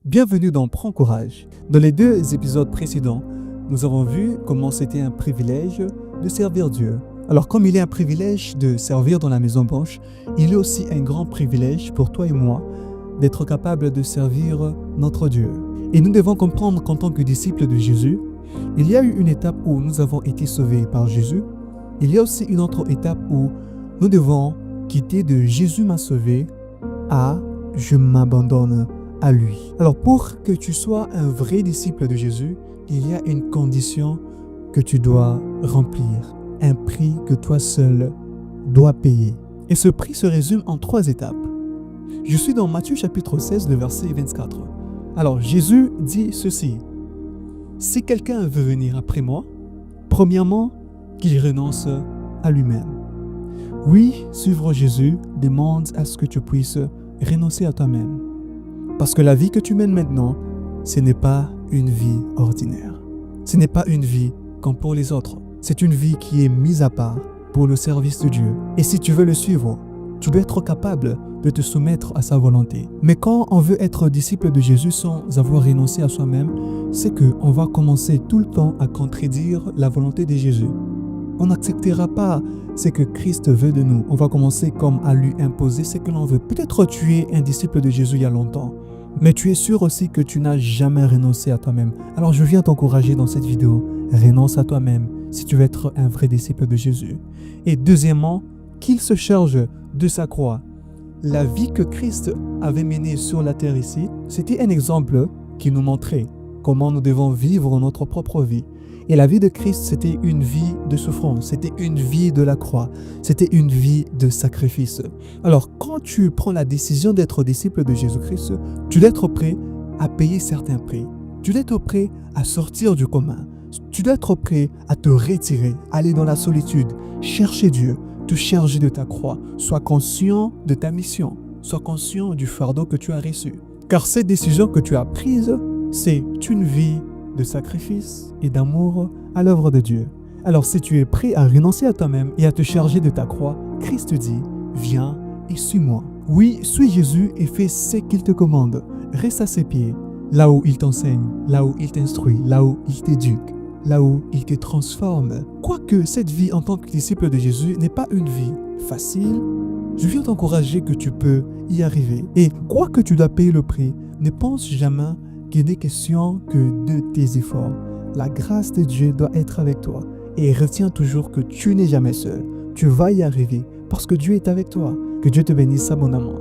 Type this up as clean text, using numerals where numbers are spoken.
Bienvenue dans Prends Courage. Dans les deux épisodes précédents, nous avons vu comment c'était un privilège de servir Dieu. Alors comme il est un privilège de servir dans la Maison Blanche, il est aussi un grand privilège pour toi et moi d'être capable de servir notre Dieu. Et nous devons comprendre qu'en tant que disciples de Jésus, il y a eu une étape où nous avons été sauvés par Jésus. Il y a aussi une autre étape où nous devons quitter de Jésus m'a sauvé à je m'abandonne à lui. Alors pour que tu sois un vrai disciple de Jésus, il y a une condition que tu dois remplir, un prix que toi seul dois payer. Et ce prix se résume en 3 étapes. Je suis dans Matthieu chapitre 16, le verset 24. Alors Jésus dit ceci: si quelqu'un veut venir après moi, premièrement, qu'il renonce à lui-même. Oui, suivre Jésus demande à ce que tu puisses renoncer à toi-même. Parce que la vie que tu mènes maintenant, ce n'est pas une vie ordinaire. Ce n'est pas une vie comme pour les autres. C'est une vie qui est mise à part pour le service de Dieu. Et si tu veux le suivre, tu dois être capable de te soumettre à sa volonté. Mais quand on veut être disciple de Jésus sans avoir renoncé à soi-même, c'est qu'on va commencer tout le temps à contredire la volonté de Jésus. On n'acceptera pas ce que Christ veut de nous. On va commencer comme à lui imposer ce que l'on veut. Peut-être tu es un disciple de Jésus il y a longtemps, mais tu es sûr aussi que tu n'as jamais renoncé à toi-même. Alors je viens t'encourager dans cette vidéo. Renonce à toi-même si tu veux être un vrai disciple de Jésus. Et deuxièmement, qu'il se charge de sa croix. La vie que Christ avait menée sur la terre ici, c'était un exemple qui nous montrait comment nous devons vivre notre propre vie. Et la vie de Christ, c'était une vie de souffrance, c'était une vie de la croix, c'était une vie de sacrifice. Alors, quand tu prends la décision d'être disciple de Jésus-Christ, tu dois être prêt à payer certains prix. Tu dois être prêt à sortir du commun. Tu dois être prêt à te retirer, aller dans la solitude, chercher Dieu, te charger de ta croix. Sois conscient de ta mission. Sois conscient du fardeau que tu as reçu. Car cette décision que tu as prise, c'est une vie de sacrifice et d'amour à l'œuvre de Dieu. Alors si tu es prêt à renoncer à toi-même et à te charger de ta croix, Christ dit, viens et suis-moi. Oui, suis Jésus et fais ce qu'il te commande. Reste à ses pieds, là où il t'enseigne, là où il t'instruit, là où il t'éduque, là où il te transforme. Quoique cette vie en tant que disciple de Jésus n'est pas une vie facile, je viens t'encourager que tu peux y arriver. Et quoi que tu dois payer le prix, ne pense jamais qu'il n'est question que de tes efforts. La grâce de Dieu doit être avec toi. Et retiens toujours que tu n'es jamais seul. Tu vas y arriver parce que Dieu est avec toi. Que Dieu te bénisse abondamment.